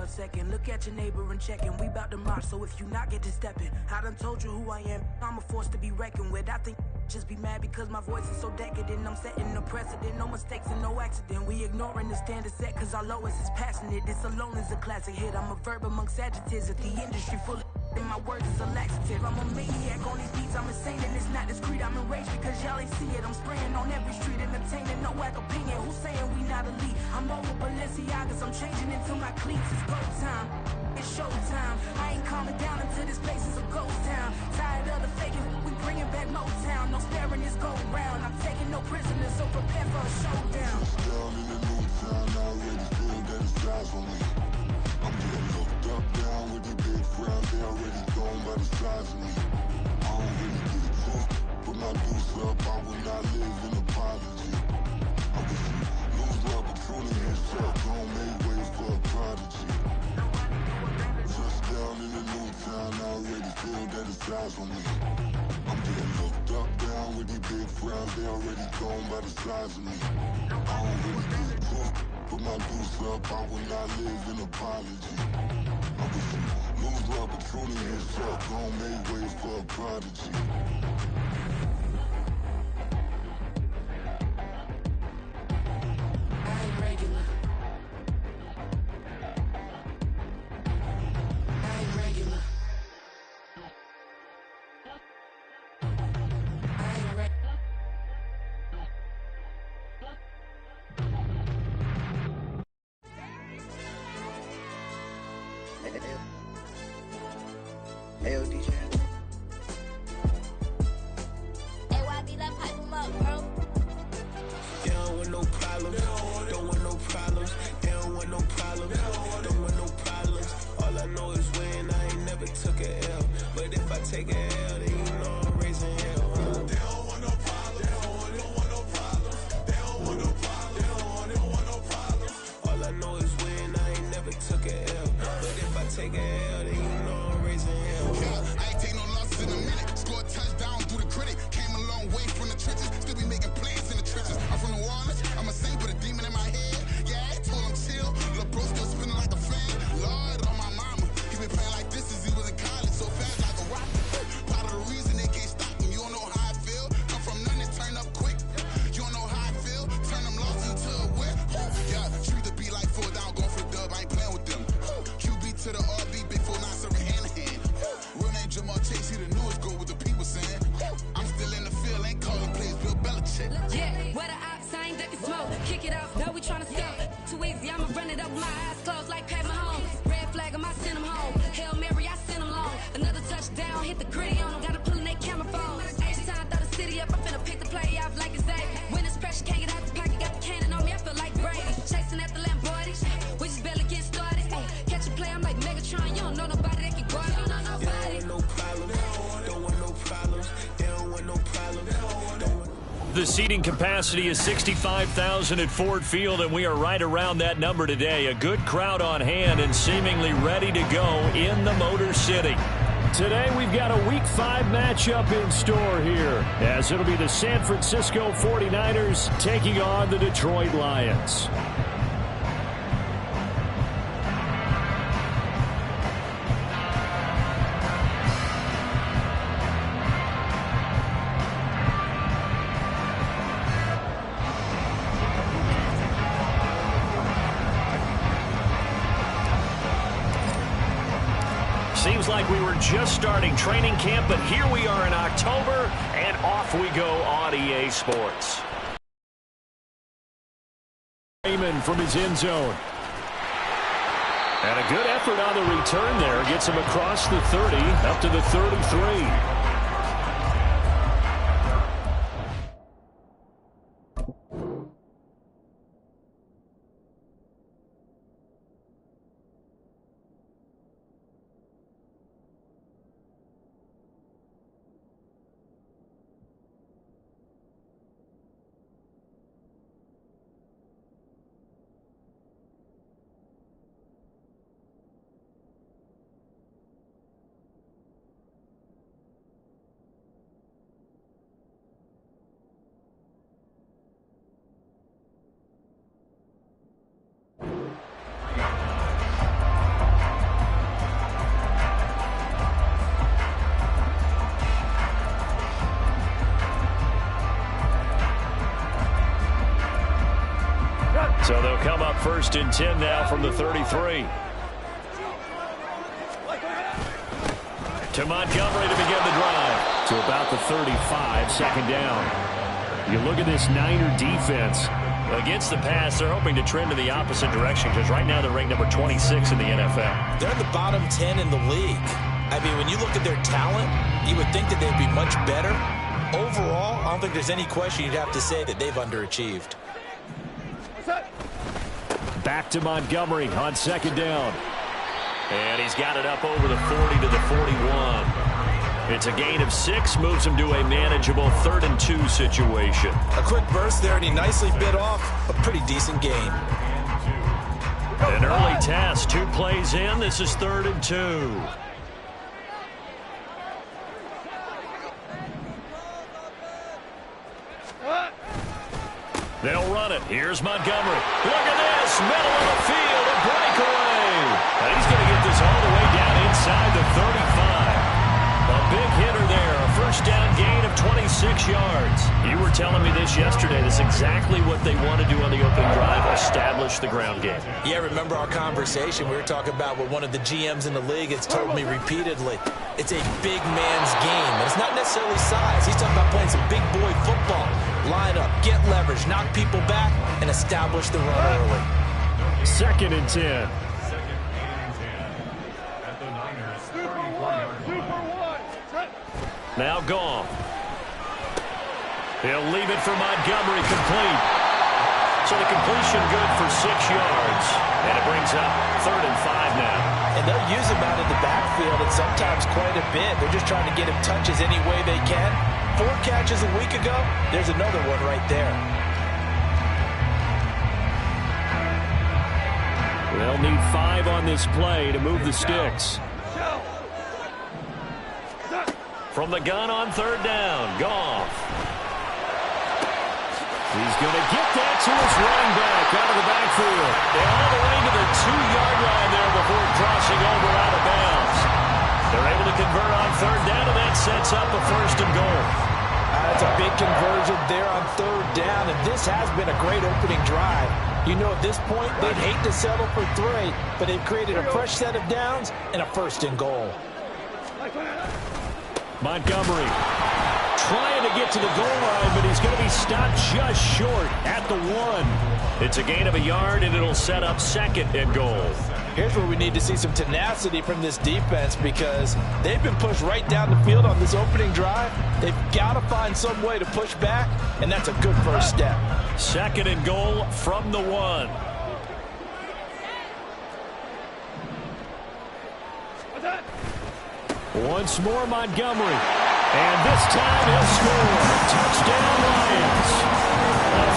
a second. Look at your neighbor and check him. We bout to march, so if you not get to stepping. I done told you who I am. I'm a force to be reckoned with. I think just be mad because my voice is so decadent. I'm setting a precedent, no mistakes and no accident. We ignoring the standard set cause our lowest is passionate. This alone is a classic hit. I'm a verb amongst adjectives. If the industry full of and my words is a laxative. I'm a maniac on these beats, I'm insane and it's not discreet. I'm enraged because y'all ain't see it. I'm spraying on every street, entertaining, no whack opinion. Who's saying we not elite? I'm over Balenciagas, I'm changing into my cleats. It's go time, it's show time. I ain't calming down until this place is a ghost town. Tired of the faking, we bringing back Motown. No sparing this go round. I'm taking no prisoners, so prepare for a showdown. Down in the new town, I already feel that it's eyes on me. I'm getting looked up, down with the big crowd. They already gone by the size of me. I don't really get it took. Put my deuce up, I will not live in apology. I wish you lose the opportunity and shut. Don't make way for a prodigy. Just down in the new town, I already feel that it's eyes on me. I'm getting looked up, down with the big crowd. They already gone by the size of me. I don't really get it took. Put my deuce up, I will not live in apology. I wish you lose the opportunity and shut. Don't make way for a prodigy. Hey, DJ. Hey, YB, let pipe him up, bro. They don't want no problems. Don't want no problems. They don't want no problems. Don't want no problems. All I know is when I ain't never took a L. But if I take a L, then you know I'm raising hell. They don't want no problems. They don't want no problems. They don't want no problems. They don't want no problems. All I know is when I ain't never took a L. But if I take a L, then you know I'm raising hell. Yeah, I ain't take no losses in a minute. Scored a touchdown through the critic. Came a long way from the trenches. Still be making plays in the trenches. I'm from New Orleans. I'm a saint with a demon in my head. Yeah, I told him chill. Lil' bro still spinning like a fan. Lord on my mama. He been playing like this since he was in college. So fast like a rocket. Part of the reason they can't stop him. You don't know how I feel. Come from nothing, turn up quick. You don't know how I feel. Turn them losses into a whip. Yeah, treat the beat like 4 down. Going for the dub. I ain't playing with them. QB to the RB. Big 4 not serving hand to hand. Real name Jamal Chase. He the newest goal with the people saying. I'm still in the field. Ain't calling plays. Bill Belichick. Yeah, where the ops, I ain't ducking smoke. Kick it off, no, we tryna stop. Too easy, I'ma run it up with my eyes closed like Pat Mahomes. Red flag, I might send him home. Hail Mary, I send him long. Another touchdown, hit the gritty on him. Gotta pull in they camera phones. H-time, throw the city up. I'm finna pick the play off like it's A. When it's pressure, can't get out the pocket. Got the cannon on me, I feel like Brady. Chasing at the Lamborghini. We just barely get started. Ay, catch a play, I'm like Megatron. You don't know nobody that can guard it. You know nobody. They don't want no problems. Don't want no problems. They don't want no problems. Don't want The seating capacity is 65,000 at Ford Field, and we are right around that number today. A good crowd on hand and seemingly ready to go in the Motor City. Today we've got a Week 5 matchup in store here, as it'll be the San Francisco 49ers taking on the Detroit Lions. Seems like we were just starting training camp, but here we are in October, and off we go on EA Sports. Raymond from his end zone. And a good effort on the return there. Gets him across the 30, up to the 33. So they'll come up 1st and 10 now from the 33. To Montgomery to begin the drive. To about the 35, 2nd down. You look at this Niner defense. Against the pass, they're hoping to trend in the opposite direction because right now they're ranked number 26 in the NFL. They're in the bottom 10 in the league. I mean, when you look at their talent, you would think that they'd be much better. Overall, I don't think there's any question you'd have to say that they've underachieved. Back to Montgomery on 2nd down. And he's got it up over the 40 to the 41. It's a gain of 6, moves him to a manageable 3rd and 2 situation. A quick burst there, and he nicely bit off a pretty decent gain. An early test, 2 plays in. This is 3rd and 2. They'll run it. Here's Montgomery. Look at this. Middle of the field. A breakaway. And he's going to get this all the way down inside the 35. A big hitter there. A 1st down gain of 26 yards. You were telling me this yesterday. That's exactly what they want to do on the opening drive. Establish the ground game. Yeah, remember our conversation. We were talking about what one of the GMs in the league has told me repeatedly. It's a big man's game. And it's not necessarily size. He's talking about playing some big boy football. Line up, get leverage, knock people back, and establish the run early. 2nd and 10. Now Goff. He'll leave it for Montgomery, complete. So the completion good for 6 yards. And it brings up 3rd and 5 now. And they'll use him out in the backfield, and sometimes quite a bit. They're just trying to get him touches any way they can. 4 catches a week ago, there's another one right there. They'll need 5 on this play to move the sticks. From the gun on 3rd down, Goff. He's going to get that to his running back out of the backfield. And all the way to the 2-yard line there before crossing over out of bounds. They're able to convert on 3rd down, and that sets up a 1st and goal. That's a big conversion there on 3rd down, and this has been a great opening drive. You know, at this point, they'd hate to settle for 3, but they've created a fresh set of downs and a 1st and goal. Montgomery trying to get to the goal line, but he's going to be stopped just short at the 1. It's a gain of a yard, and it'll set up 2nd and goal. Here's where we need to see some tenacity from this defense because they've been pushed right down the field on this opening drive. They've got to find some way to push back, and that's a good first step. 2nd and goal from the 1. Once more, Montgomery. And this time he'll score. Touchdown, Lions.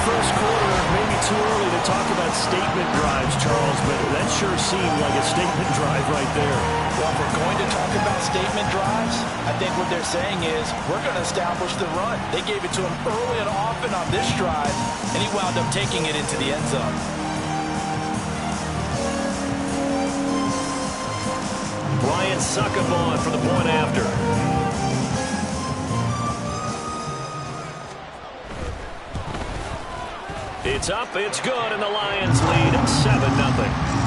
First quarter, maybe too early to talk about statement drives, Charles, but that sure seemed like a statement drive right there. Well, if we're going to talk about statement drives, I think what they're saying is we're going to establish the run. They gave it to him early and often on this drive, and he wound up taking it into the end zone. Brian Suckabaugh for the point after. It's up, it's good, and the Lions lead 7-0.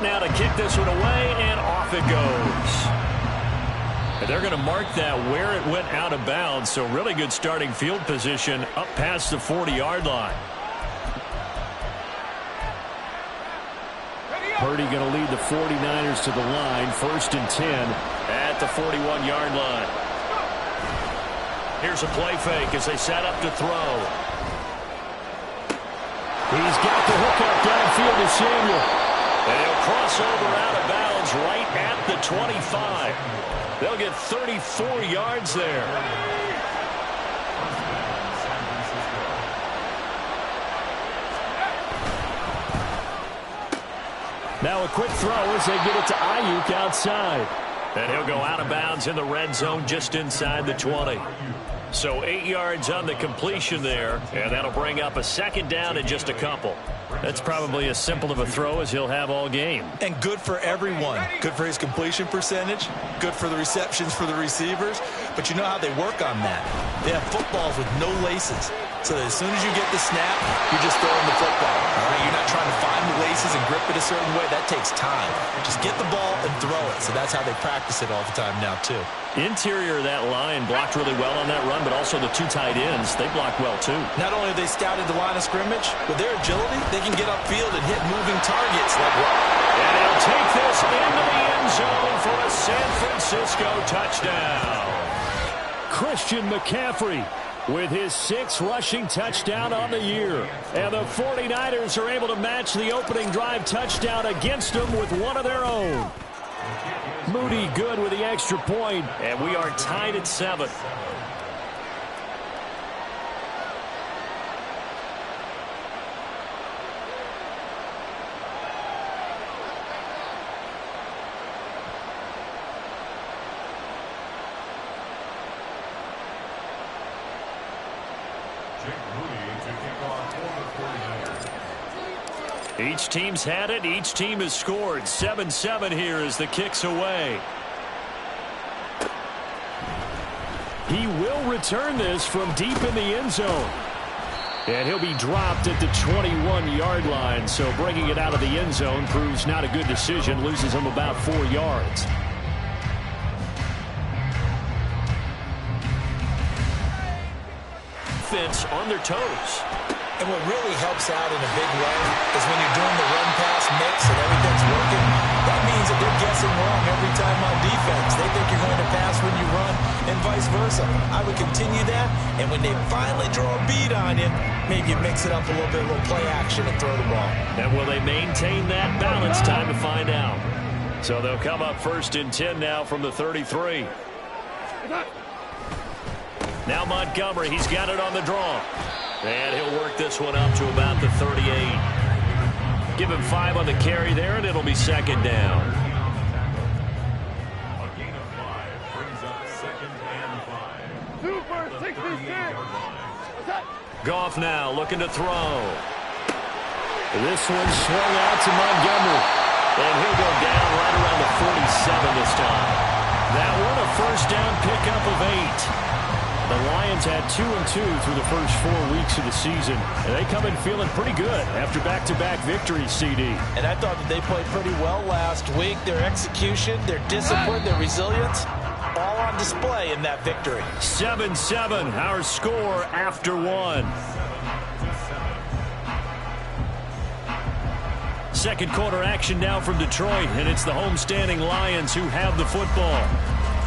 Now to kick this one away, and off it goes. And they're going to mark that where it went out of bounds, so really good starting field position up past the 40-yard line. Purdy going to lead the 49ers to the line, 1st and 10 at the 41-yard line. Here's a play fake as they set up to throw. He's got the hook up downfield to Samuel. And he'll cross over out of bounds right at the 25. They'll get 34 yards there. Now a quick throw as they get it to Ayuk outside. And he'll go out of bounds in the red zone just inside the 20. So 8 yards on the completion there, and that'll bring up a second down in just a couple. That's probably as simple of a throw as he'll have all game. And good for everyone. Good for his completion percentage. Good for the receptions for the receivers. But you know how they work on that. They have footballs with no laces. So that as soon as you get the snap, you're just throwing the football. All right? You're not trying to find the laces and grip it a certain way. That takes time. Just get the ball and throw it. So that's how they practice it all the time now, too. Interior of that line blocked really well on that run, but also the two tight ends, they blocked well, too. Not only have they scouted the line of scrimmage, with their agility, they can get upfield and hit moving targets like what? And he'll take this into the end zone for a San Francisco touchdown. Christian McCaffrey with his 6th rushing touchdown on the year. And the 49ers are able to match the opening drive touchdown against them with one of their own. Moody good with the extra point, and we are tied at 7. Each team's had it. Each team has scored. 7-7 here as the kick's away. He will return this from deep in the end zone. And he'll be dropped at the 21-yard line. So bringing it out of the end zone proves not a good decision. Loses him about 4 yards. Defense on their toes. And what really helps out in a big way is when you're doing the run-pass mix and everything's working, that means that they're guessing wrong every time on defense. They think you're going to pass when you run and vice versa. I would continue that, and when they finally draw a bead on you, maybe you mix it up a little bit, a little play action and throw the ball. And will they maintain that balance? Time to find out. So they'll come up 1st and 10 now from the 33. Now Montgomery, he's got it on the draw. And he'll work this one up to about the 38. Give him 5 on the carry there, and it'll be 2nd down. A gain of 5 brings up 2nd and 5. Super 66. Goff now looking to throw. This one swung out to Montgomery. And he'll go down right around the 47 this time. That one a 1st down pickup of 8. The Lions had 2-2 through the first 4 weeks of the season. And they come in feeling pretty good after back-to-back victories, CD. And I thought that they played pretty well last week. Their execution, their discipline, their resilience, all on display in that victory. 7-7, our score after 1. Second quarter action now from Detroit, and it's the homestanding Lions who have the football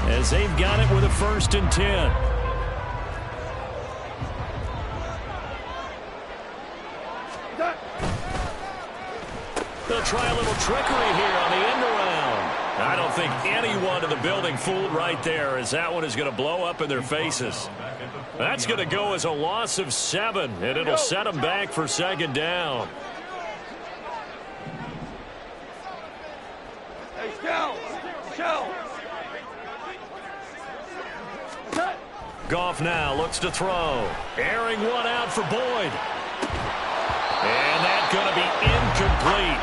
as they've got it with a 1st and 10. They'll try a little trickery here on the end around. I don't think anyone in the building fooled right there, as that one is going to blow up in their faces. That's going to go as a loss of 7, and it'll set them back for 2nd down. Hey, Shell! Goff now looks to throw. Airing one out for Boyd. And that's going to be incomplete.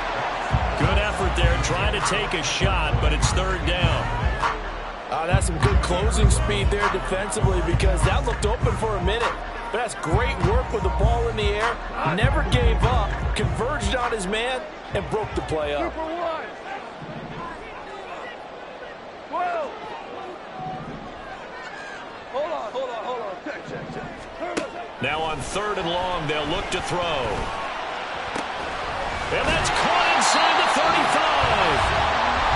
Good effort there trying to take a shot, but it's 3rd down. That's some good closing speed there defensively because that looked open for a minute. But that's great work with the ball in the air. Never gave up, converged on his man, and broke the play up. Super 1. 12. Hold on. Check. Now on 3rd and long, they'll look to throw. And that's caught inside the 35.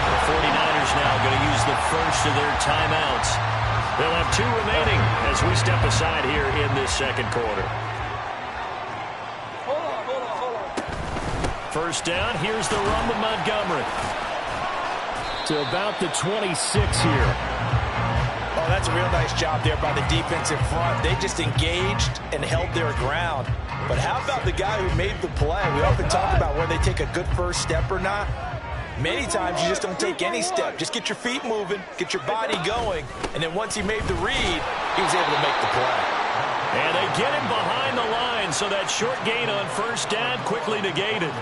The 49ers now going to use the first of their timeouts. They'll have 2 remaining as we step aside here in this 2nd quarter. Hold on. 1st down, here's the run with Montgomery. To about the 26 here. Oh, that's a real nice job there by the defensive front. They just engaged and held their ground. But how about the guy who made the play? We often talk about whether they take a good first step or not. Many times you just don't take any step. Just get your feet moving, get your body going, and then once he made the read, he was able to make the play. And they get him behind the line, so that short gain on first down quickly negated.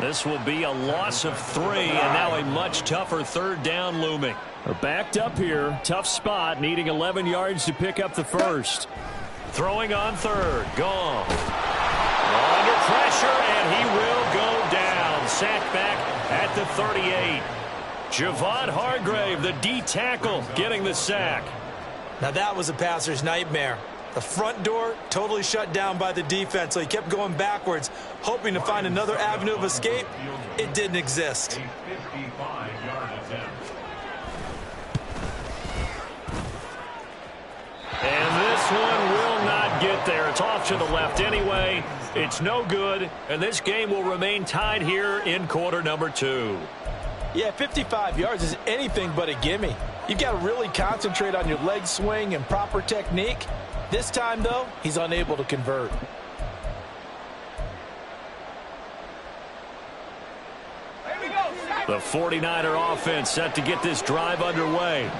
This will be a loss of 3, and now a much tougher third down looming. They're backed up here. Tough spot, needing 11 yards to pick up the first. Throwing on third. Gone. Under pressure, and he will go down. Sacked back at the 38. Javon Hargrave, the D tackle, getting the sack. Now that was a passer's nightmare. The front door totally shut down by the defense, so he kept going backwards, hoping to find another avenue of escape. It didn't exist. And this one will not get there. It's off to the left anyway. It's no good, and this game will remain tied here in quarter number 2. Yeah, 55 yards is anything but a gimme. You've got to really concentrate on your leg swing and proper technique. This time, though, he's unable to convert. The 49er offense set to get this drive underway.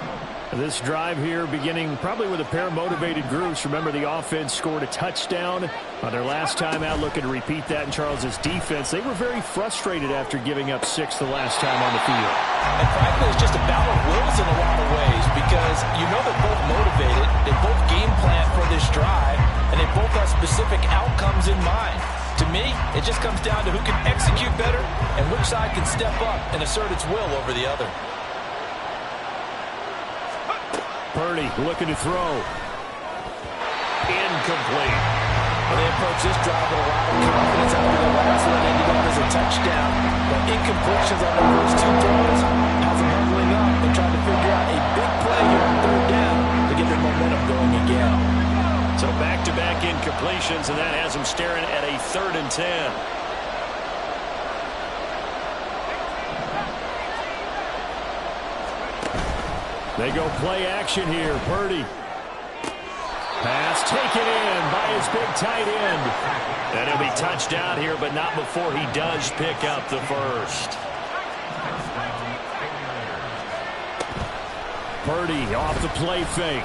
This drive here beginning probably with a pair of motivated groups. Remember, the offense scored a touchdown on their last time out, looking to repeat that in Charles's defense. They were very frustrated after giving up 6 the last time on the field. And frankly, it's just a battle of wills in a lot of ways, because you know they're both motivated, they both game plan for this drive, and they both have specific outcomes in mind. To me, it just comes down to who can execute better and which side can step up and assert its will over the other. Purdy looking to throw. Incomplete. Well, they approach this drive with a lot of confidence after the last one ended up as a touchdown. But incompletions on the first 2 throws has them huddling up and trying to figure out a big play here on third down to get their momentum going again. So back-to-back incompletions, and that has them staring at a 3rd and 10. They go play action here. Purdy. Pass taken in by his big tight end. And he'll be touchdown here, but not before he does pick up the first. Purdy off the play fake.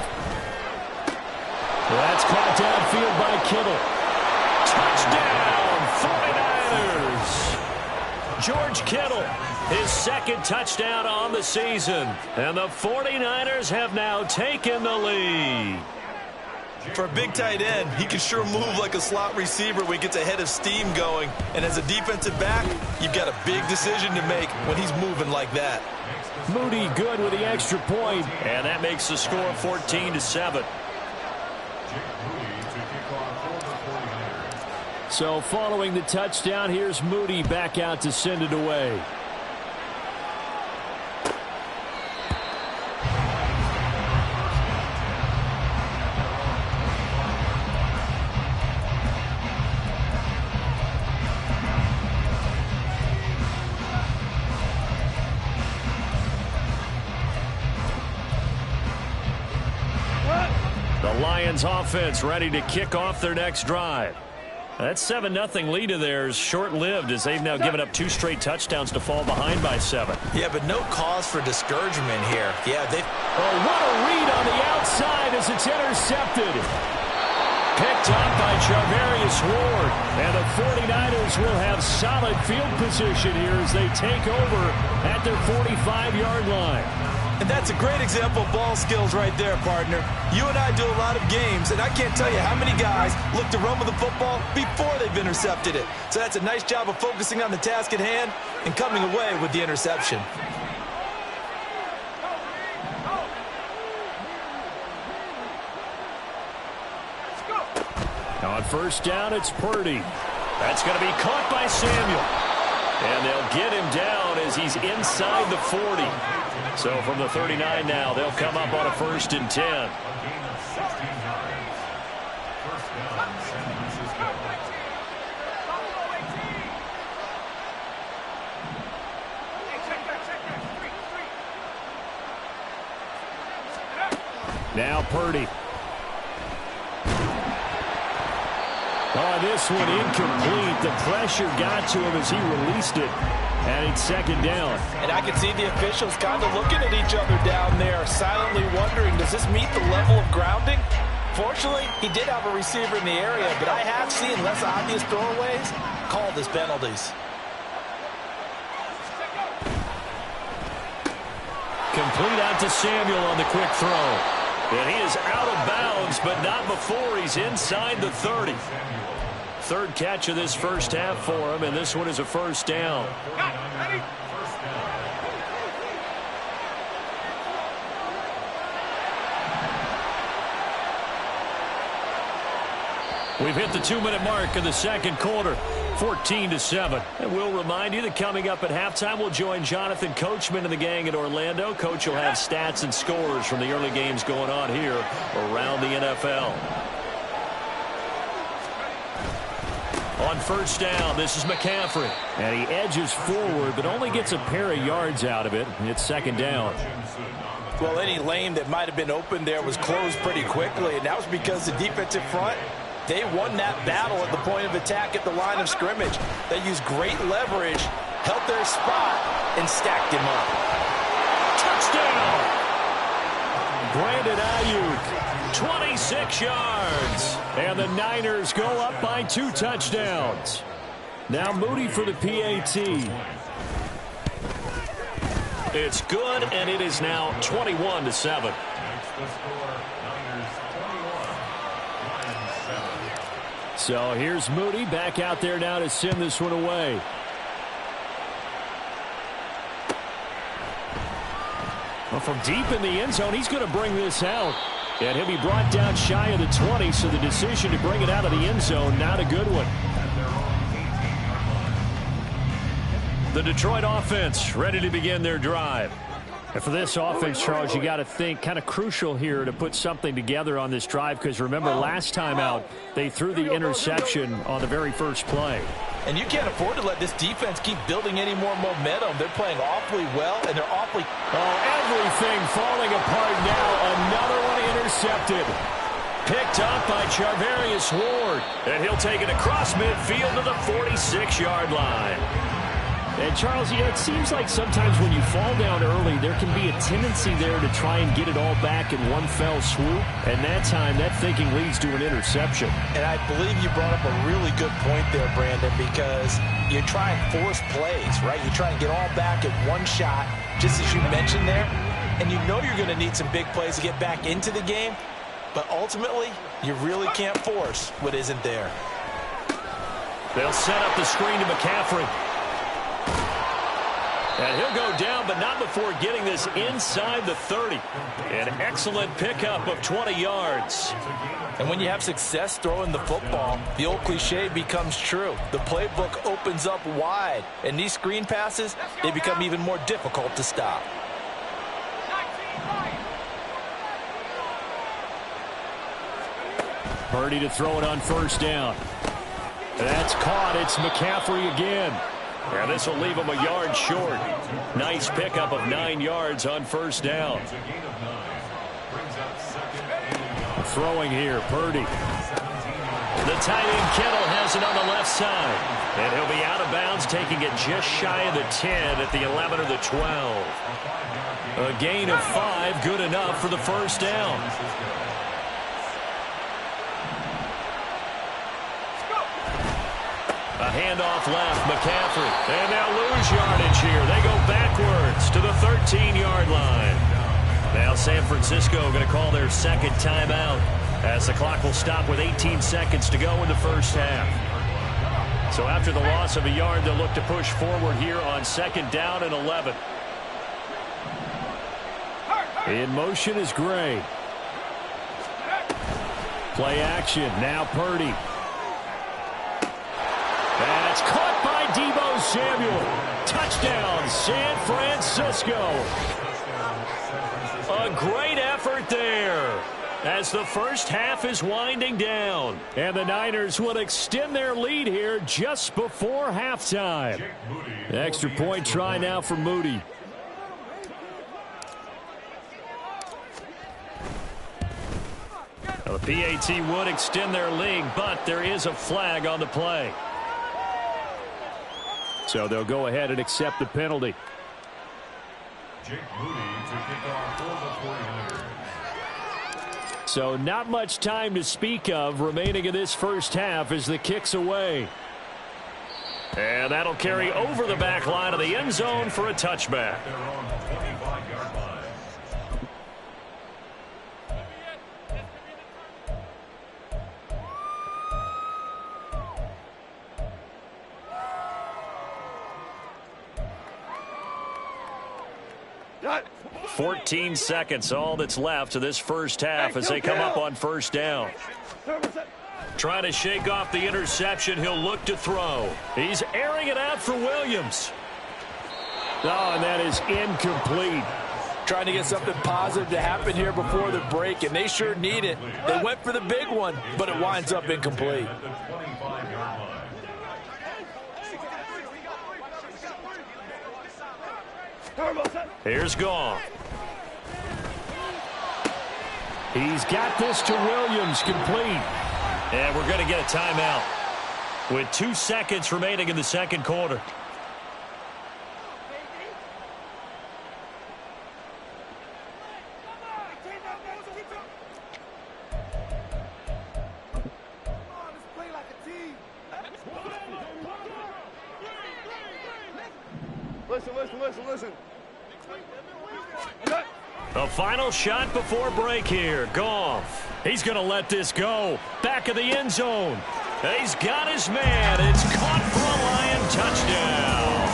That's caught downfield by Kittle. Touchdown, 49ers! George Kittle, his 2nd touchdown on the season. And the 49ers have now taken the lead. For a big tight end, he can sure move like a slot receiver when he gets a head of steam going. And as a defensive back, you've got a big decision to make when he's moving like that. Moody good with the extra point. And that makes the score 14-7. So following the touchdown, here's Moody back out to send it away. The Lions offense ready to kick off their next drive. That 7-0 lead of theirs short-lived, as they've now given up 2 straight touchdowns to fall behind by 7. Yeah, but no cause for discouragement here. Yeah, they... Oh, what a read on the outside as it's intercepted. Picked up by Charvarius Ward. And the 49ers will have solid field position here as they take over at their 45-yard line. And that's a great example of ball skills right there, partner. You and I do a lot of games, and I can't tell you how many guys look to run with the football before they've intercepted it. So that's a nice job of focusing on the task at hand and coming away with the interception. On first down, it's Purdy. That's going to be caught by Samuel. And they'll get him down as he's inside the 40. So from the 39 now, they'll come up on a 1st and 10. Now Purdy. Oh, this one incomplete. The pressure got to him as he released it. And it's second down. And I can see the officials kind of looking at each other down there, silently wondering, does this meet the level of grounding? Fortunately, he did have a receiver in the area, but I have seen less obvious throwaways called as penalties. Complete out to Samuel on the quick throw. And he is out of bounds, but not before he's inside the 30. Third catch of this first half for him, and this one is a first down. We've hit the 2-minute mark of the second quarter, 14-7. And we'll remind you that coming up at halftime, we'll join Jonathan Coachman and the gang in Orlando. Coach will have stats and scores from the early games going on here around the NFL. On first down, this is McCaffrey. And he edges forward, but only gets a pair of yards out of it. It's second down. Well, any lane that might have been open there was closed pretty quickly, and that was because the defensive front, they won that battle at the point of attack at the line of scrimmage. They used great leverage, held their spot, and stacked him up. Touchdown! Brandon Ayuk, 26 yards. And the Niners go up by 2 touchdowns. Now Moody for the PAT. It's good, and it is now 21-7. So here's Moody back out there now to send this one away. Well, from deep in the end zone, he's going to bring this out. And he'll be brought down shy of the 20, so the decision to bring it out of the end zone, not a good one. The Detroit offense ready to begin their drive. And for this offense, Charles, you got to think kind of crucial here to put something together on this drive, because remember last time out they threw the interception on the very first play. And you can't afford to let this defense keep building any more momentum. They're playing awfully well, and they're awfully... Oh, everything falling apart now. Another one intercepted. Picked up by Charvarius Ward. And he'll take it across midfield to the 46-yard line. And, Charles, it seems like sometimes when you fall down early, there can be a tendency there to try and get it all back in one fell swoop. And that time, that thinking leads to an interception. And I believe you brought up a really good point there, Brandon, because you try and force plays, right? You try and get all back in one shot, just as you mentioned there. And you know you're going to need some big plays to get back into the game. But ultimately, you really can't force what isn't there. They'll set up the screen to McCaffrey. And he'll go down, but not before getting this inside the 30. An excellent pickup of 20 yards. And when you have success throwing the football, the old cliche becomes true. The playbook opens up wide. And these screen passes, they become even more difficult to stop. Purdy to throw it on first down. That's caught. It's McCaffrey again. And this will leave him a yard short. Nice pickup of 9 yards on first down. Throwing here, Purdy. The tight end Kittle has it on the left side. And he'll be out of bounds, taking it just shy of the 10 at the 11 or the 12. A gain of 5, good enough for the first down. A handoff left, McCaffrey. And now lose yardage here. They go backwards to the 13-yard line. Now San Francisco going to call their second timeout as the clock will stop with 18 seconds to go in the first half. So after the loss of a yard, they'll look to push forward here on second down and 11. In motion is Gray. Play action. Now Purdy. That's caught by Deebo Samuel. Touchdown, San Francisco. A great effort there as the first half is winding down. And the Niners will extend their lead here just before halftime. Extra point try now for Moody. Now the The PAT would extend their lead, but there is a flag on the play. So they'll go ahead and accept the penalty. Jake Moody to kick off for the 49ers. So not much time to speak of remaining in this first half as the kick's away. And that'll carry over the back line of the end zone for a touchback. They're on the 25-yard line. 14 seconds, all that's left of this first half as they come up on first down. Trying to shake off the interception, he'll look to throw. He's airing it out for Williams. Oh, and that is incomplete. Trying to get something positive to happen here before the break, and they sure need it. They went for the big one, but it winds up incomplete. At the 25-yard line. Here's Goff. He's got this to Williams, complete. And we're going to get a timeout with 2 seconds remaining in the second quarter. Listen. The final shot before break here. Goff. He's going to let this go. Back of the end zone. He's got his man. It's caught for a Lion touchdown.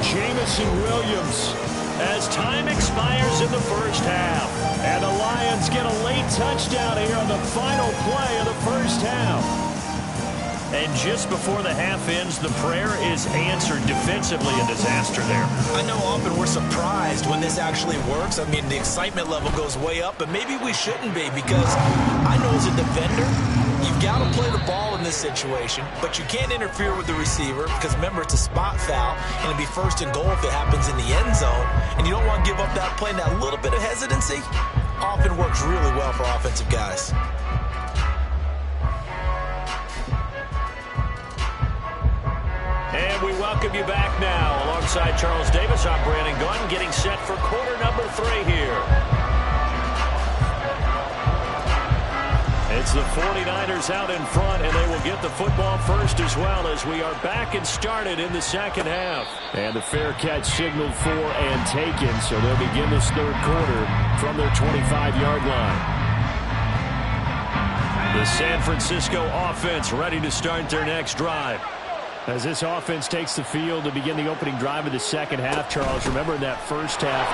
Jameson Williams as time expires in the first half. And the Lions get a late touchdown here on the final play of the first half. And just before the half ends, the prayer is answered defensively. A disaster there. I know often we're surprised when this actually works. I mean, the excitement level goes way up, but maybe we shouldn't be, because I know as a defender, you've got to play the ball in this situation, but you can't interfere with the receiver because, remember, it's a spot foul, and it'd be first and goal if it happens in the end zone, and you don't want to give up that play. And that little bit of hesitancy often works really well for offensive guys. And we welcome you back now alongside Charles Davis. I'm Brandon Gunn, getting set for quarter number 3 here. It's the 49ers out in front, and they will get the football first as well as we are back and started in the second half. And the fair catch signaled for and taken, so they'll begin this third quarter from their 25-yard line. The San Francisco offense ready to start their next drive. As this offense takes the field to begin the opening drive of the second half, Charles, remember in that first half,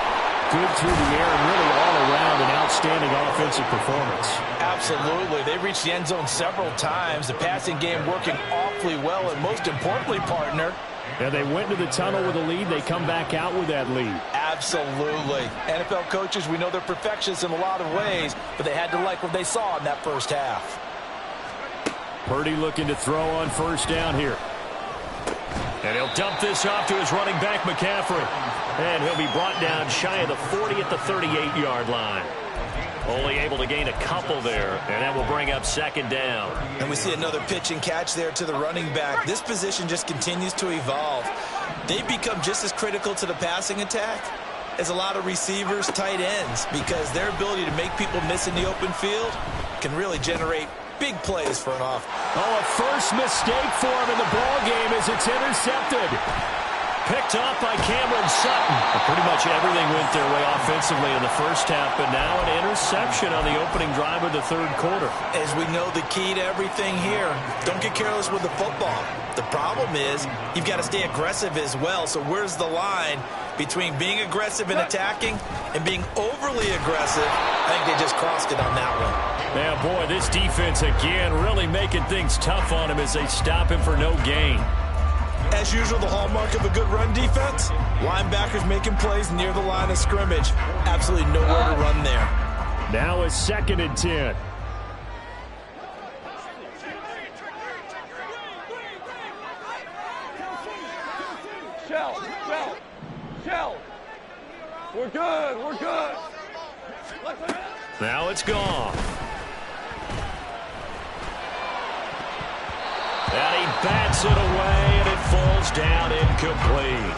good through the air and really all around an outstanding offensive performance. Absolutely. They reached the end zone several times. The passing game working awfully well, and most importantly, partner. And they went into the tunnel with a lead. They come back out with that lead. Absolutely. NFL coaches, we know they're perfectionists in a lot of ways, but they had to like what they saw in that first half. Purdy looking to throw on first down here. And he'll dump this off to his running back, McCaffrey. And he'll be brought down shy of the 40 at the 38-yard line. Only able to gain a couple there, and that will bring up second down. And we see another pitch and catch there to the running back. This position just continues to evolve. They've become just as critical to the passing attack as a lot of receivers, tight ends, because their ability to make people miss in the open field can really generate big plays for an offense. Oh, a first mistake for him in the ball game as it's intercepted. Picked off by Cameron Sutton. Pretty much everything went their way offensively in the first half, but now an interception on the opening drive of the third quarter. As we know, the key to everything here, don't get careless with the football. The problem is you've got to stay aggressive as well. So where's the line between being aggressive and attacking and being overly aggressive? I think they just crossed it on that one. Yeah, boy, this defense again really making things tough on him as they stop him for no gain. As usual, the hallmark of a good run defense, linebackers making plays near the line of scrimmage. Absolutely nowhere to run there. Now it's 2nd and 10. Shell. We're good. Now it's gone. And he bats it away, and it falls down incomplete.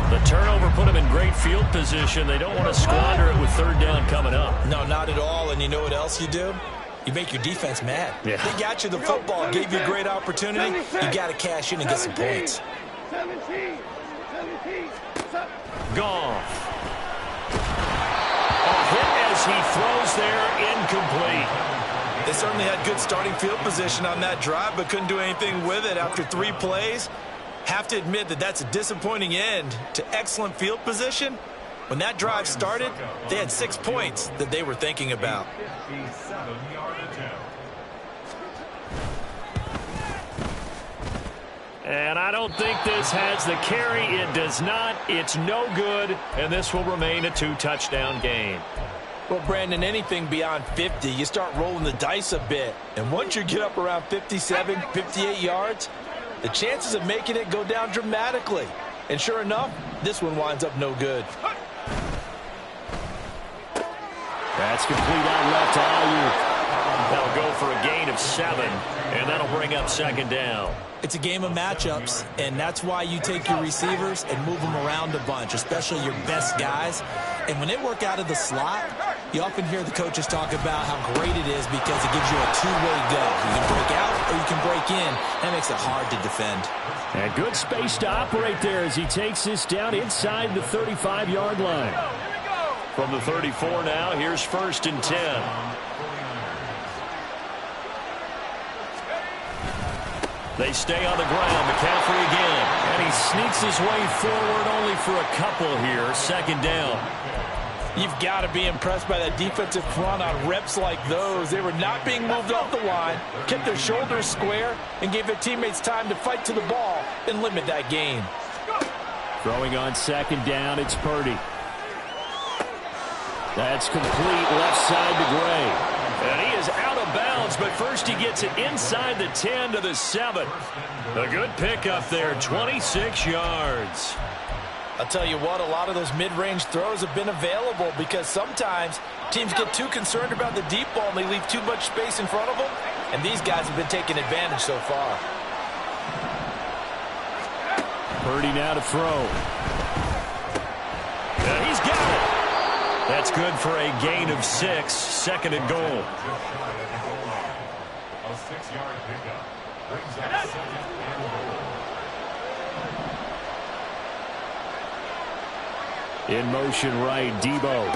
The turnover put him in great field position. They don't want to squander it with third down coming up. No, not at all. And you know what else you do? You make your defense mad. Yeah. They got you the football, gave you a great opportunity. You got to cash in and get some points. Goff. A hit as he throws there, incomplete. They certainly had good starting field position on that drive, but couldn't do anything with it after 3 plays. Have to admit that that's a disappointing end to excellent field position. When that drive started, they had 6 points that they were thinking about. And I don't think this has the carry. It does not. It's no good, and this will remain a 2-touchdown game. Well, Brandon, anything beyond 50, you start rolling the dice a bit. And once you get up around 57, 58 yards, the chances of making it go down dramatically. And sure enough, this one winds up no good. That's complete out left to Ayuk. That'll go for a gain of 7, and that'll bring up second down. It's a game of matchups, and that's why you take your receivers and move them around a bunch, especially your best guys. And when they work out of the slot, you often hear the coaches talk about how great it is because it gives you a two-way go. You can break out or you can break in. That makes it hard to defend. And good space to operate there as he takes this down inside the 35-yard line. From the 34 now, here's 1st and 10. They stay on the ground. McCaffrey again. And he sneaks his way forward only for a couple here. 2nd down. You've got to be impressed by that defensive front on reps like those. They were not being moved off the line, kept their shoulders square, and gave their teammates time to fight to the ball and limit that gain. Throwing on 2nd down, it's Purdy. That's complete left side to Gray. And he is out of bounds, but first he gets it inside the 10 to the 7. A good pickup there, 26 yards. I'll tell you what, a lot of those mid-range throws have been available because sometimes teams get too concerned about the deep ball and they leave too much space in front of them, and these guys have been taking advantage so far. Purdy now to throw. And he's got it. That's good for a gain of 6, 2nd and goal. A 6-yard pickup brings up 2nd and goal. In motion right, Debo.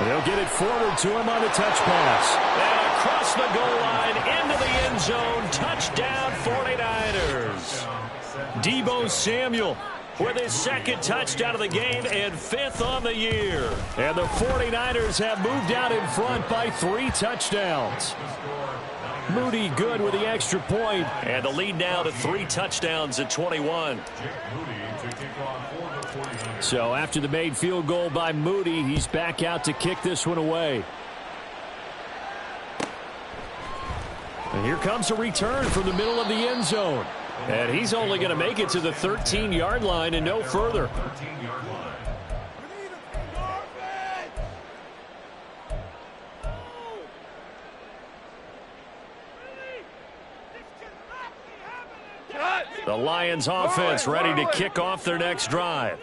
They'll get it forward to him on the touch pass. And across the goal line, into the end zone, touchdown 49ers. Debo Samuel with his 2nd touchdown of the game and 5th on the year. And the 49ers have moved out in front by 3 touchdowns. Moody good with the extra point, and the lead now to 3 touchdowns at 21. So after the made field goal by Moody, he's back out to kick this one away. And here comes a return from the middle of the end zone. And he's only going to make it to the 13-yard line and no further. The Lions offense ready to kick off their next drive.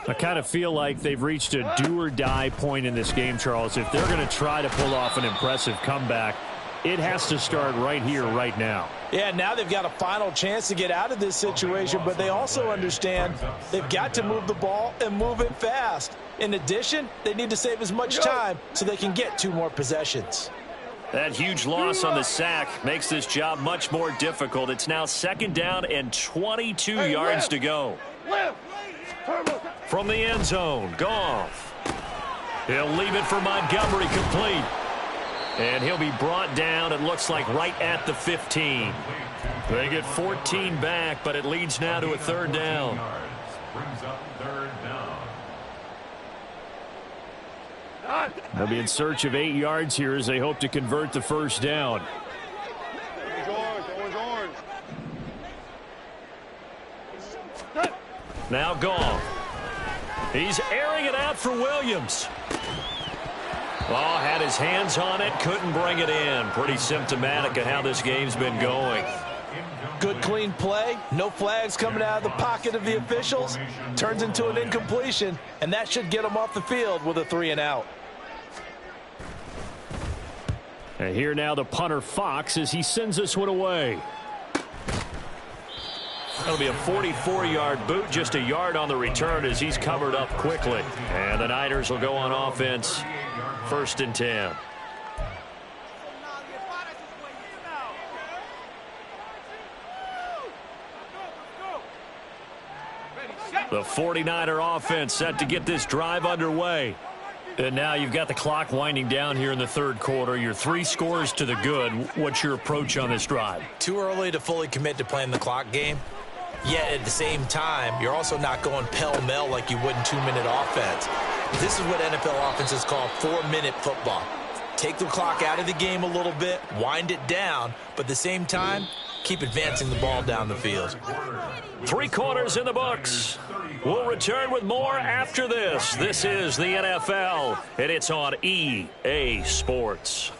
I kind of feel like they've reached a do-or-die point in this game, Charles. If they're going to try to pull off an impressive comeback, it has to start right here, right now. Yeah, now they've got a final chance to get out of this situation, but they also understand they've got to move the ball and move it fast. In addition, they need to save as much time so they can get 2 more possessions. That huge loss on the sack makes this job much more difficult. It's now 2nd down and 22 yards to go. From the end zone, Goff. He'll leave it for Montgomery complete. And he'll be brought down, it looks like, right at the 15. They get 14 back, but it leads now to a 3rd down. Brings up 3rd down. They'll be in search of 8 yards here as they hope to convert the 1st down. Now Goff. He's airing it out for Williams. Oh, had his hands on it, couldn't bring it in. Pretty symptomatic of how this game's been going. Good, clean play. No flags coming out of the pocket of the officials. Turns into an incompletion, and that should get them off the field with a 3-and-out. And here now the punter Fox as he sends this one away. That'll be a 44-yard boot, just a yard on the return as he's covered up quickly. And the Niners will go on offense, 1st and 10. The 49er offense set to get this drive underway. And now you've got the clock winding down here in the 3rd quarter. You're 3 scores to the good. What's your approach on this drive? Too early to fully commit to playing the clock game. Yet at the same time, you're also not going pell-mell like you would in 2-minute offense. This is what NFL offenses call 4-minute football. Take the clock out of the game a little bit, wind it down, but at the same time, keep advancing the ball down the field. 3 quarters in the books. We'll return with more after this. This is the NFL, and it's on EA Sports.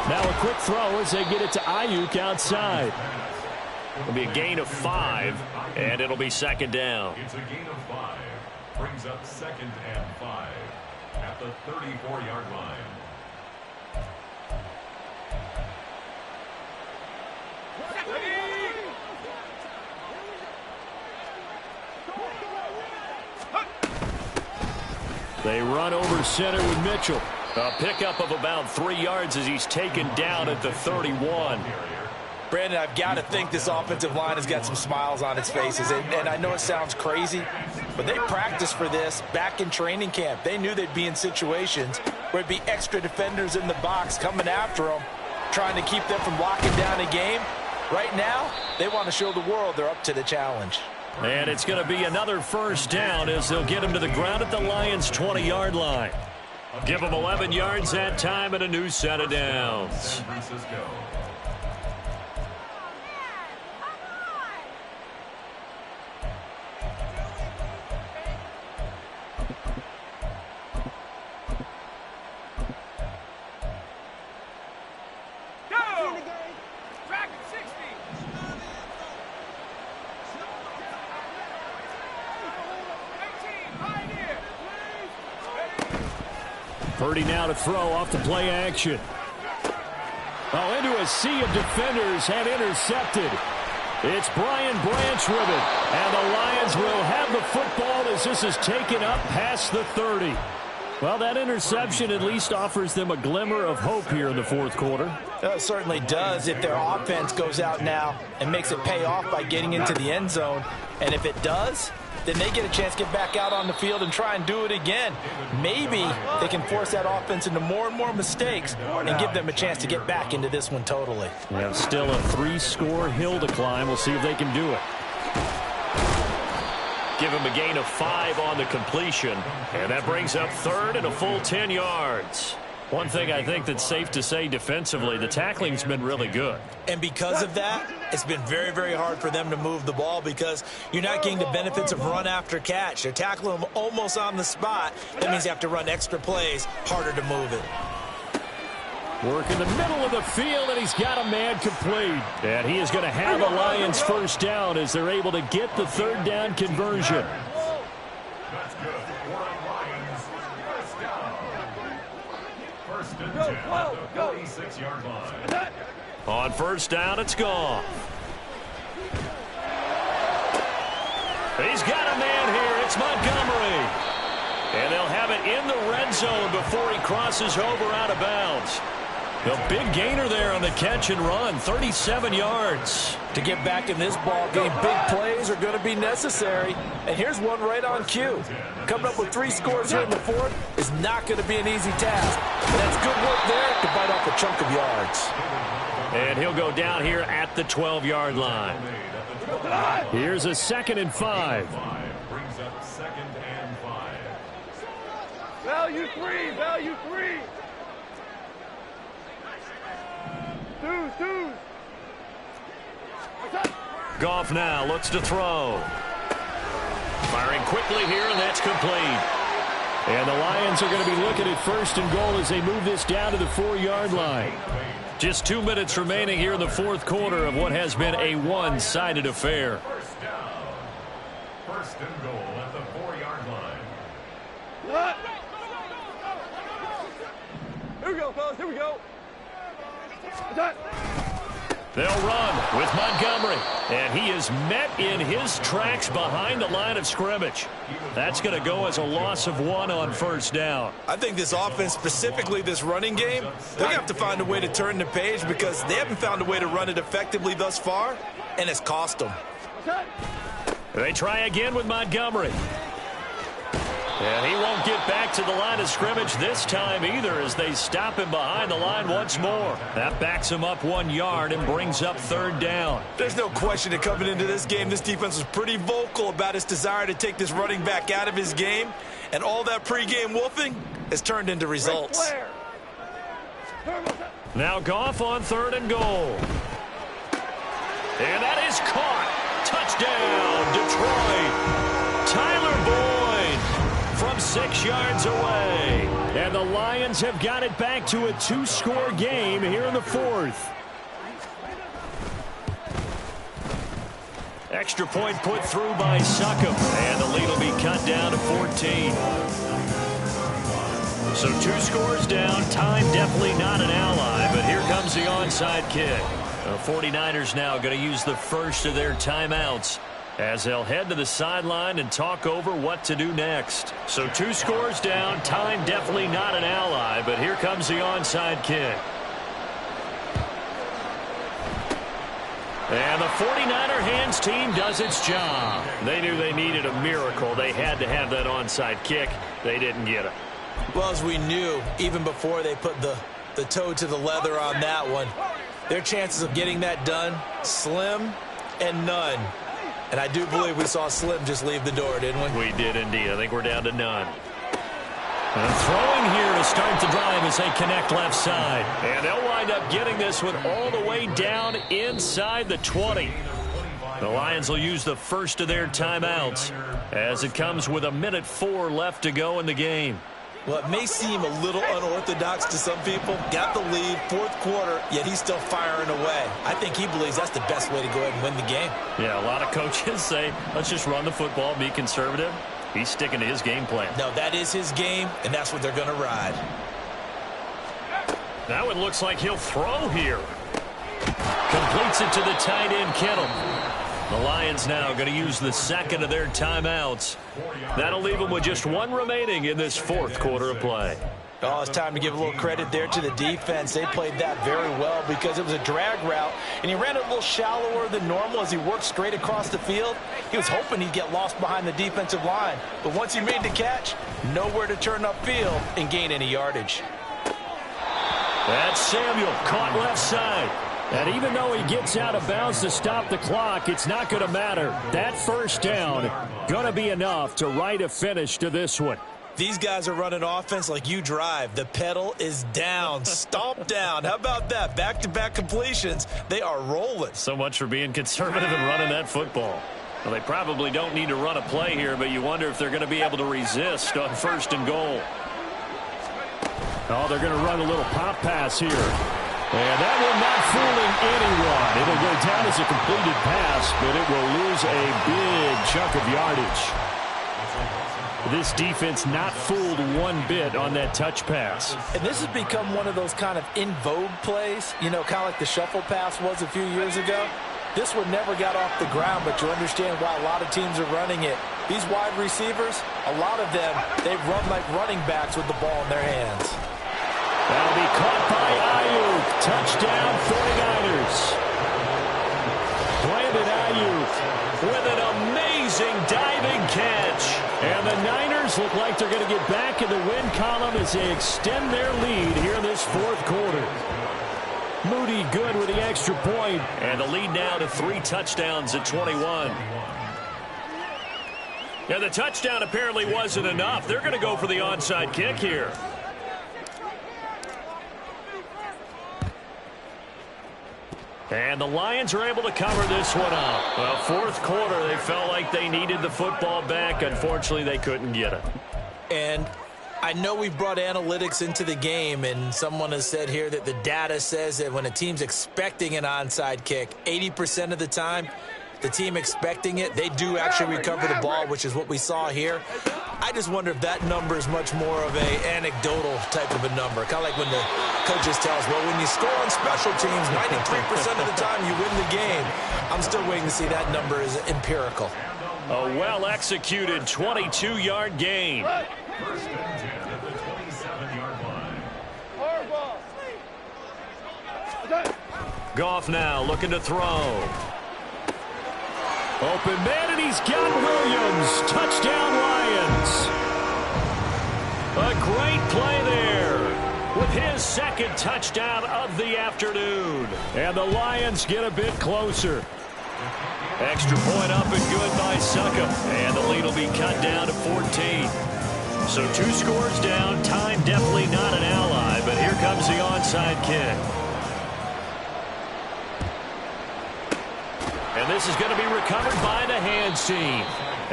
Now a quick throw as they get it to Ayuk outside. It'll be a gain of 5, and it'll be 2nd down. It's a gain of 5. Brings up 2nd and 5 at the 34-yard line. They run over center with Mitchell. A pickup of about 3 yards as he's taken down at the 31. Brandon, I've got to think this offensive line has got some smiles on its faces. And I know it sounds crazy, but they practiced for this back in training camp. They knew they'd be in situations where it'd be extra defenders in the box coming after them, trying to keep them from locking down a game. Right now, they want to show the world they're up to the challenge. And it's going to be another 1st down as they'll get him to the ground at the Lions' 20-yard line. Give them 11 yards that time and a new set of downs. Purdy now to throw off the play action. Oh, into a sea of defenders and intercepted. It's Brian Branch with it. And the Lions will have the football as this is taken up past the 30. Well, that interception at least offers them a glimmer of hope here in the 4th quarter. It certainly does if their offense goes out now and makes it pay off by getting into the end zone. And if it does, then they get a chance to get back out on the field and try and do it again. Maybe they can force that offense into more and more mistakes and give them a chance to get back into this one totally. We have still a 3-score hill to climb. We'll see if they can do it. Give him a gain of 5 on the completion. And that brings up 3rd and a full 10 yards. One thing I think that's safe to say defensively, the tackling's been really good. And because of that, it's been very, very hard for them to move the ball because you're not getting the benefits of run after catch. They're tackling them almost on the spot. That means you have to run extra plays, harder to move it. Work in the middle of the field, and he's got a man complete. And he is going to have a Lions 1st down as they're able to get the 3rd down conversion. That's good. Lions, 1st down. 1st and 10 at the 46-yard line. On 1st down, it's gone. He's got a man here. It's Montgomery. And they'll have it in the red zone before he crosses over out of bounds. The big gainer there on the catch and run, 37 yards. To get back in this ball game, big plays are going to be necessary. And here's one right on cue. Coming up with 3 scores here in the 4th is not going to be an easy task. But that's good work there to bite off a chunk of yards. And he'll go down here at the 12-yard line. Here's a 2nd and 5. Brings up 2nd and 5. Value 3, value 3. Goff now looks to throw. Firing quickly here, and that's complete. And the Lions are going to be looking at 1st and goal as they move this down to the 4-yard line. Just 2 minutes remaining here in the 4th quarter of what has been a one-sided affair. First down. 1st and goal at the 4-yard line. Here we go, fellas. Here we go. They'll run with Montgomery, and he is met in his tracks behind the line of scrimmage. That's going to go as a loss of 1 on 1st down. I think this offense, specifically this running game, they're going to have to find a way to turn the page because they haven't found a way to run it effectively thus far, and it's cost them. They try again with Montgomery. And he won't get back to the line of scrimmage this time either as they stop him behind the line once more. That backs him up 1 yard and brings up 3rd down. There's no question that coming into this game, this defense was pretty vocal about its desire to take this running back out of his game. And all that pregame wolfing has turned into results. Now Goff on 3rd and goal. And that is caught. Touchdown, Detroit. Tyler Boyd from 6 yards away. And the Lions have got it back to a 2-score game here in the 4th. Extra point put through by Succop. And the lead will be cut down to 14. So 2 scores down. Time definitely not an ally. But here comes the onside kick. The 49ers now going to use the first of their timeouts as they'll head to the sideline and talk over what to do next. So 2 scores down, time definitely not an ally, but here comes the onside kick. And the 49er hands team does its job. They knew they needed a miracle. They had to have that onside kick. They didn't get it. Well, as we knew, even before they put the toe to the leather on that one, their chances of getting that done, slim and none. And I do believe we saw Slim just leave the door, didn't we? We did indeed. I think we're down to none. And throwing here to start the drive as they connect left side. And they'll wind up getting this one all the way down inside the 20. The Lions will use the first of their timeouts as it comes with 1:04 left to go in the game. Well, it may seem a little unorthodox to some people. Got the lead, 4th quarter, yet he's still firing away. I think he believes that's the best way to go ahead and win the game. Yeah, a lot of coaches say, let's just run the football, be conservative. He's sticking to his game plan. No, that is his game, and that's what they're going to ride. Now it looks like he'll throw here. Completes it to the tight end, Kittle. The Lions now going to use the second of their timeouts. That'll leave them with just 1 remaining in this 4th quarter of play. Oh, it's time to give a little credit there to the defense. They played that very well because it was a drag route, and he ran it a little shallower than normal as he worked straight across the field. He was hoping he'd get lost behind the defensive line, but once he made the catch, nowhere to turn upfield and gain any yardage. That's Samuel, caught left side. And even though he gets out of bounds to stop the clock, it's not going to matter. That 1st down going to be enough to write a finish to this one. These guys are running offense like you drive. The pedal is down, stomp down. How about that? Back-to-back completions. They are rolling. So much for being conservative and running that football. Well, they probably don't need to run a play here, but you wonder if they're going to be able to resist on 1st and goal. Oh, they're going to run a little pop pass here. And that one not fooling anyone. It'll go down as a completed pass, but it will lose a big chunk of yardage. This defense not fooled one bit on that touch pass. And this has become one of those kind of in vogue plays, you know, kind of like the shuffle pass was a few years ago. This one never got off the ground, but you understand why a lot of teams are running it. These wide receivers, a lot of them, they run like running backs with the ball in their hands. That'll be caught by Ayuk. Touchdown, 49ers. Brandon Ayuk with an amazing diving catch. And the Niners look like they're going to get back in the win column as they extend their lead here in this 4th quarter. Moody good with the extra point. And the lead now to 3 touchdowns at 21. Now the touchdown apparently wasn't enough. They're going to go for the onside kick here. And the Lions are able to cover this one up. Well, fourth quarter, they felt like they needed the football back. Unfortunately, they couldn't get it. And I know we've brought analytics into the game, and someone has said here that the data says that when a team's expecting an onside kick, 80% of the time, the team expecting it, they do actually recover the ball, which is what we saw here. I just wonder if that number is much more of a anecdotal type of a number. Kind of like when the coaches tell us, well, when you score on special teams, 93% of the time you win the game. I'm still waiting to see that number is empirical. A well-executed 22-yard gain. First and 10 at the 27-yard line. Goff now looking to throw. Open man, and he's got Williams. Touchdown, Lions. A great play there with his second touchdown of the afternoon. And the Lions get a bit closer. Extra point up and good by Succop. And the lead will be cut down to 14. So 2 scores down. Time definitely not an ally, but here comes the onside kick. And this is going to be recovered by the hands team.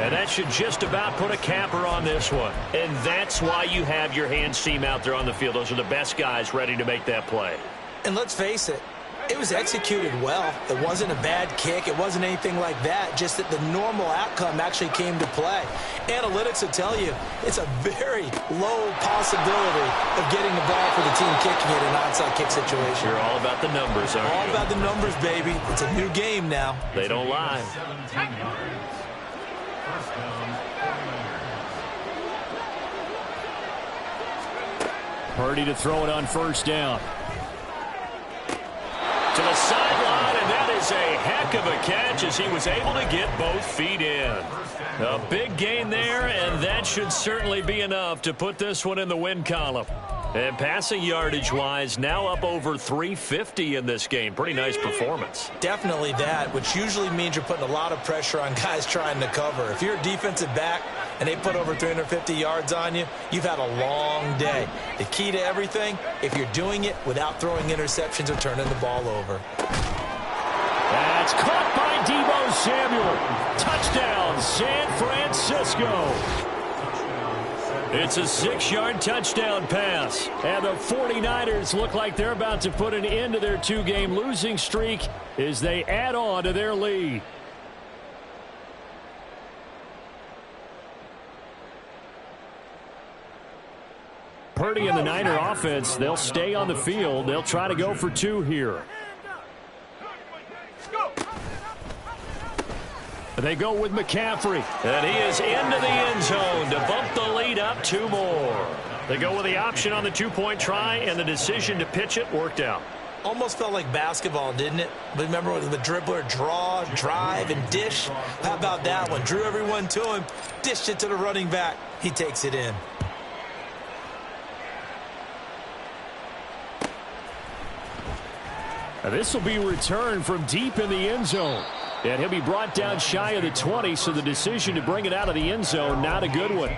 And that should just about put a capper on this one. And that's why you have your hands team out there on the field. Those are the best guys ready to make that play. And let's face it, it was executed well. It wasn't a bad kick. It wasn't anything like that. Just that the normal outcome actually came to play. Analytics will tell you it's a very low possibility of getting the ball for the team kicking it in an onside kick situation. You're all about the numbers, aren't you? All about the numbers, baby. It's a new game now. They don't lie. 17 yards. First down, 49ers. Purdy to throw it on first down. To the sideline, and that is a heck of a catch as he was able to get both feet in. A big gain there, and that should certainly be enough to put this one in the win column. And passing yardage-wise, now up over 350 in this game. Pretty nice performance. Definitely that, which usually means you're putting a lot of pressure on guys trying to cover. If you're a defensive back and they put over 350 yards on you, you've had a long day. The key to everything, if you're doing it without throwing interceptions or turning the ball over. That's caught by Deebo Samuel. Touchdown, San Francisco. It's a 6-yard touchdown pass. And the 49ers look like they're about to put an end to their 2-game losing streak as they add on to their lead. Purdy and the Niner offense, they'll stay on the field. They'll try to go for 2 here. They go with McCaffrey. And he is into the end zone to bump the lead up 2 more. They go with the option on the 2-point try, and the decision to pitch it worked out. Almost felt like basketball, didn't it? But remember with the dribbler, draw, drive, and dish? How about that one? Drew everyone to him, dished it to the running back. He takes it in. Now this will be returned from deep in the end zone. And he'll be brought down shy of the 20, so the decision to bring it out of the end zone, not a good one.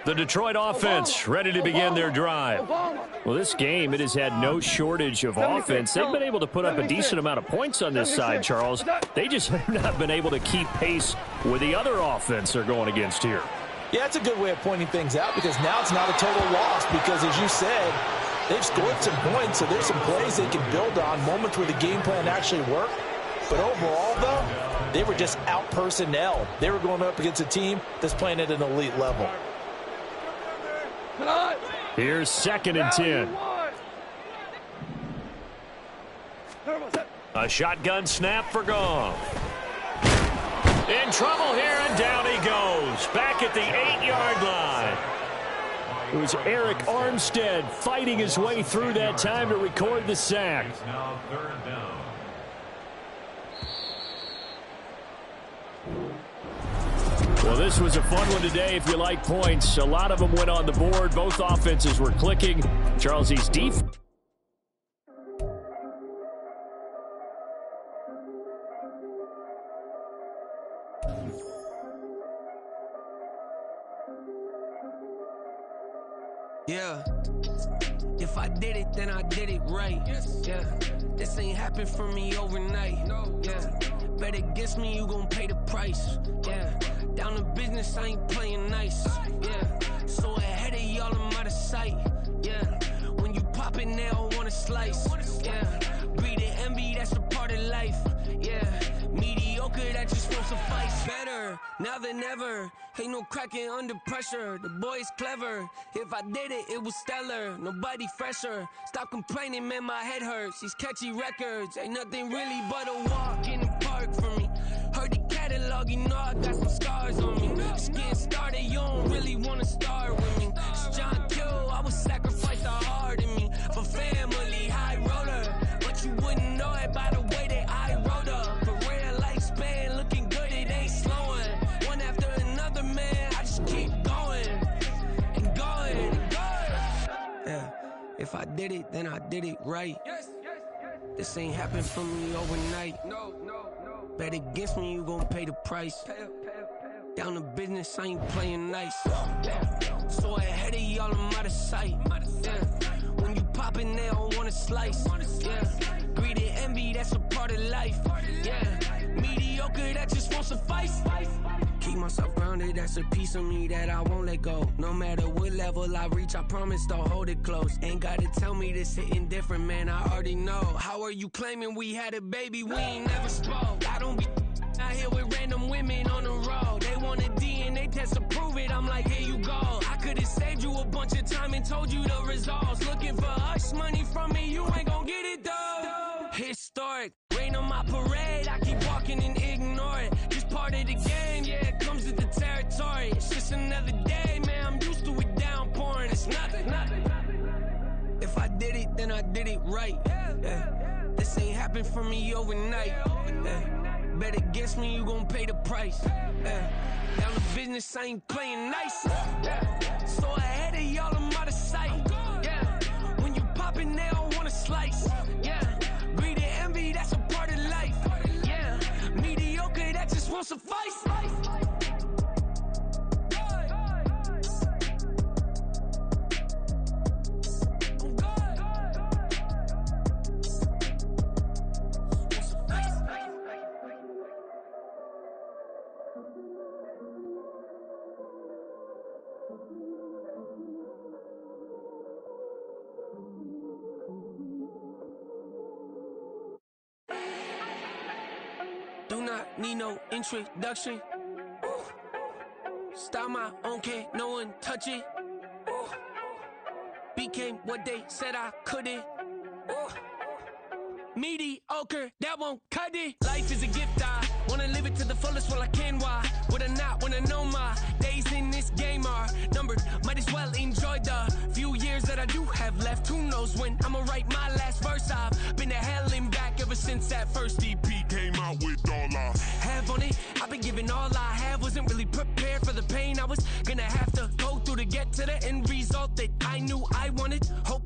The Detroit offense ready to begin their drive. Well, this game, it has had no shortage of offense. They've been able to put up a decent amount of points on this side, Charles. They just have not been able to keep pace with the other offense they're going against here. Yeah, that's a good way of pointing things out because now it's not a total loss because, as you said, they've scored some points, so there's some plays they can build on, moments where the game plan actually worked. But overall, though, they were just out-personnelled. They were going up against a team that's playing at an elite level. Here's 2nd and 10. A shotgun snap for Goff. In trouble here, and down he goes. Back at the 8-yard line. It was Eric Armstead fighting his way through that time to record the sack. Now 3rd down. Well, this was a fun one today if you like points. A lot of them went on the board. Both offenses were clicking. Charles, East defense. Yeah. If I did it, then I did it right. Yeah. This ain't happened for me overnight. Yeah. Bet against me, you gon' pay the price. Yeah. Down to business, I ain't playing nice. Yeah. So ahead of y'all, I'm out of sight. Yeah. When you pop it, they don't wanna slice. Yeah. Greed and envy, that's a part of life. Yeah. Mediocre, that just won't suffice. Better now than ever. Ain't no cracking under pressure. The boy is clever. If I did it, it was stellar. Nobody fresher. Stop complaining, man, my head hurts. These catchy records ain't nothing really but a walk in the park for me. Heard the catalog, you know I got some scars on me. Just getting started, you don't really wanna start with me. It's John Q, I would sacrifice the heart in me for family, high roller. But you wouldn't know it by the way that I wrote up. Career lifespan looking good, it ain't slowing. One after another, man, I just keep going and going and going. Yeah, if I did it, then I did it right. This ain't happened for me overnight. Bet against me, you gon' pay the price. Down to business, I ain't playing nice. So ahead of y'all, I'm out of sight. When you poppin', they don't wanna slice. Greed and envy, that's a part of life. Mediocre, that just won't suffice. Keep myself grounded, that's a piece of me that I won't let go. No matter what level I reach, I promise to hold it close. Ain't gotta tell me this hitting different, man, I already know. How are you claiming we had a baby, we ain't never spoke? I don't be out here with random women on the road. They want a DNA test to prove it, I'm like, here you go. I could've saved you a bunch of time and told you the results. Looking for hush money from me, you ain't gon' get it though. Historic, rain on my parade, I keep walking and ignore it. Just part of the game, yeah, it comes with the territory. It's just another day, man, I'm used to it downpouring. It's nothing. If I did it, then I did it right. This ain't happened for me overnight. Bet against me, you gon' pay the price. Down to business, I ain't playing nice. So ahead of y'all, I'm out of sight. When you poppin', they don't wanna slice. Greed and envy, that's a part of life. Mediocre, that just won't suffice. Do not need no introduction. Style my own, can't no one touch it. Became what they said I couldn't. Mediocre, that won't cut it. Life is a gift, I wanna live it to the fullest while I can. Why would I not wanna know my days in this game are numbered? Might as well enjoy the few years that I do have left. Who knows when I'ma write my last verse? I've been to hell and back ever since that first EP came out with all I have on it. I've been giving all I have, wasn't really prepared for the pain I was gonna have to go through to get to the end result that I knew I wanted. Hope